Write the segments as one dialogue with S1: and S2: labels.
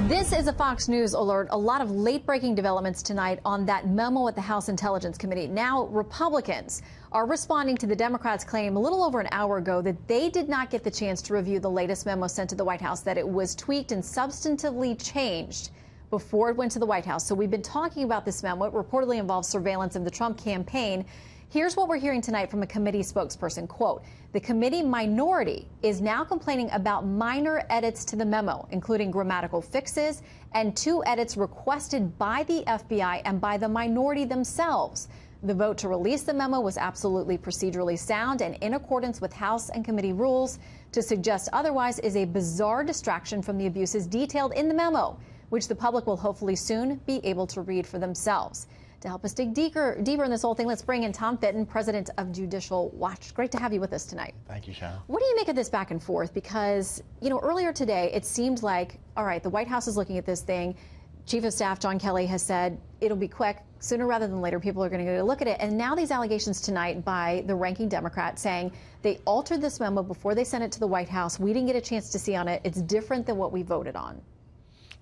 S1: This is a Fox News alert. A lot of late-breaking developments tonight on that memo at the House Intelligence Committee. Now, Republicans are responding to the Democrats' claim a little over an hour ago that they did not get the chance to review the latest memo sent to the White House, that it was tweaked and substantively changed before it went to the White House. So we've been talking about this memo. It reportedly involves surveillance of the Trump campaign. Here's what we're hearing tonight from a committee spokesperson. Quote, the committee minority is now complaining about minor edits to the memo, including grammatical fixes and 2 edits requested by the FBI and by the minority themselves. The vote to release the memo was absolutely procedurally sound and in accordance with House and committee rules. To suggest otherwise is a bizarre distraction from the abuses detailed in the memo, which the public will hopefully soon be able to read for themselves. To help us dig deeper in this whole thing, let's bring in Tom Fitton, president of Judicial Watch. Great to have you with us tonight.
S2: Thank you, Shannon.
S1: What do you make of this back and forth? Because, you know, earlier today, it seemed like, all right, the White House is looking at this thing. Chief of Staff John Kelly has said it'll be quick. Sooner rather than later, people are going to go look at it. And now these allegations tonight by the ranking Democrat saying they altered this memo before they sent it to the White House. We didn't get a chance to see on it. It's different than what we voted on.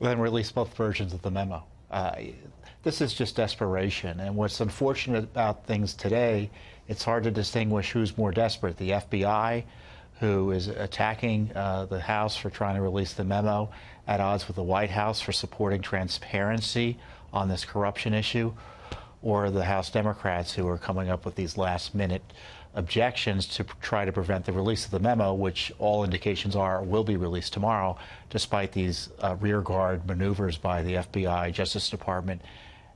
S2: Well, then release both versions of the memo. This is just desperation. And what's unfortunate about things today, it's hard to distinguish who's more desperate. The FBI, who is attacking the House for trying to release the memo, at odds with the White House for supporting transparency on this corruption issue, or the House Democrats who are coming up with these last-minute objections to try to prevent the release of the memo, which all indications are will be released tomorrow, despite these rearguard maneuvers by the FBI, Justice Department,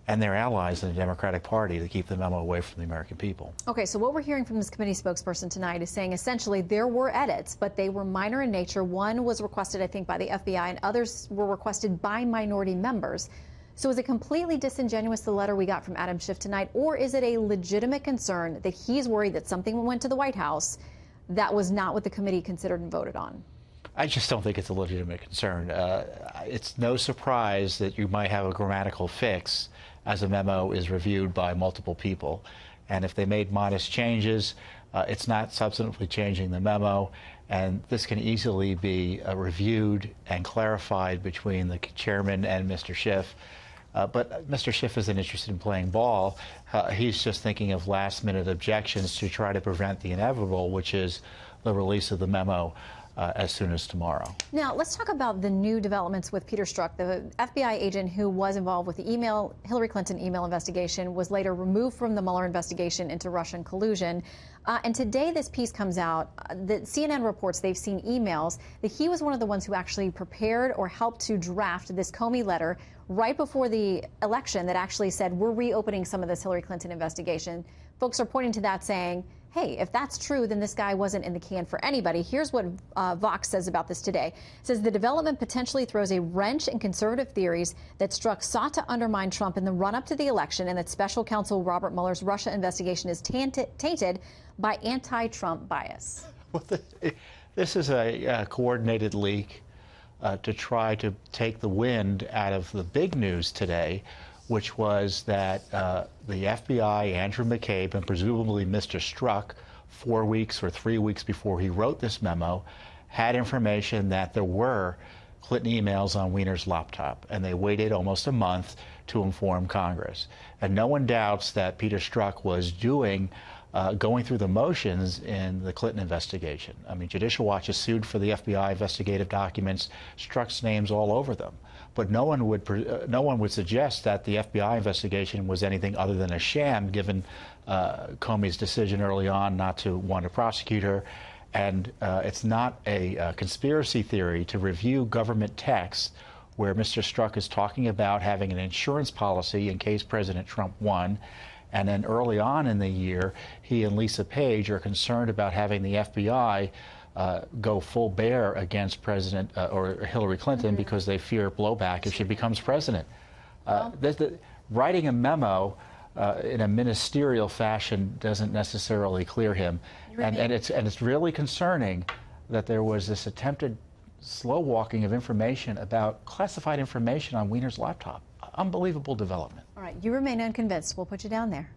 S2: and their allies in the Democratic Party to keep the memo away from the American people.
S1: Okay, so what we're hearing from this committee spokesperson tonight is saying essentially there were edits, but they were minor in nature. One was requested, I think, by the FBI, and others were requested by minority members. So is it completely disingenuous, the letter we got from Adam Schiff tonight, or is it a legitimate concern that he's worried that something went to the White House that was not what the committee considered and voted on?
S2: I just don't think it's a legitimate concern. It's no surprise that you might have a grammatical fix as a memo is reviewed by multiple people. And if they made modest changes, it's not substantively changing the memo. And this can easily be reviewed and clarified between the chairman and Mr. Schiff. But Mr. Schiff isn't interested in playing ball. He's just thinking of last-minute objections to try to prevent the inevitable, which is the release of the memo as soon as tomorrow.
S1: Now, let's talk about the new developments with Peter Strzok, the FBI agent who was involved with the Hillary Clinton email investigation, was later removed from the Mueller investigation into Russian collusion. And today this piece comes out that CNN reports they've seen emails that he was one of the ones who actually prepared or helped to draft this Comey letter right before the election that actually said, we're reopening some of this Hillary Clinton investigation. Folks are pointing to that saying, hey, if that's true, then this guy wasn't in the can for anybody. Here's what Vox says about this today. It says the development potentially throws a wrench in conservative theories that Strzok sought to undermine Trump in the run-up to the election, and that special counsel Robert Mueller's Russia investigation is tainted by anti-Trump bias.
S2: Well, this is a coordinated leak to try to take the wind out of the big news today, which was that the FBI, Andrew McCabe, and presumably Mr. Strzok, 4 weeks or 3 weeks before he wrote this memo, had information that there were Clinton emails on Weiner's laptop, and they waited almost a month to inform Congress. And no one doubts that Peter Strzok was going through the motions in the Clinton investigation. I mean, Judicial Watch is sued for the FBI investigative documents. Strzok's name's all over them. But no one would suggest that the FBI investigation was anything other than a sham, given Comey's decision early on not to want to prosecute her. And it's not a conspiracy theory to review government texts where Mr. Strzok is talking about having an insurance policy in case President Trump won. And then early on in the year, he and Lisa Page are concerned about having the FBI go full bear against President or Hillary Clinton because they fear blowback if she becomes president. Writing a memo in a ministerial fashion doesn't necessarily clear him. And it's really concerning that there was this attempted slow walking of information about classified information on Weiner's laptop. Unbelievable development.
S1: All right, you remain unconvinced. We'll put you down there.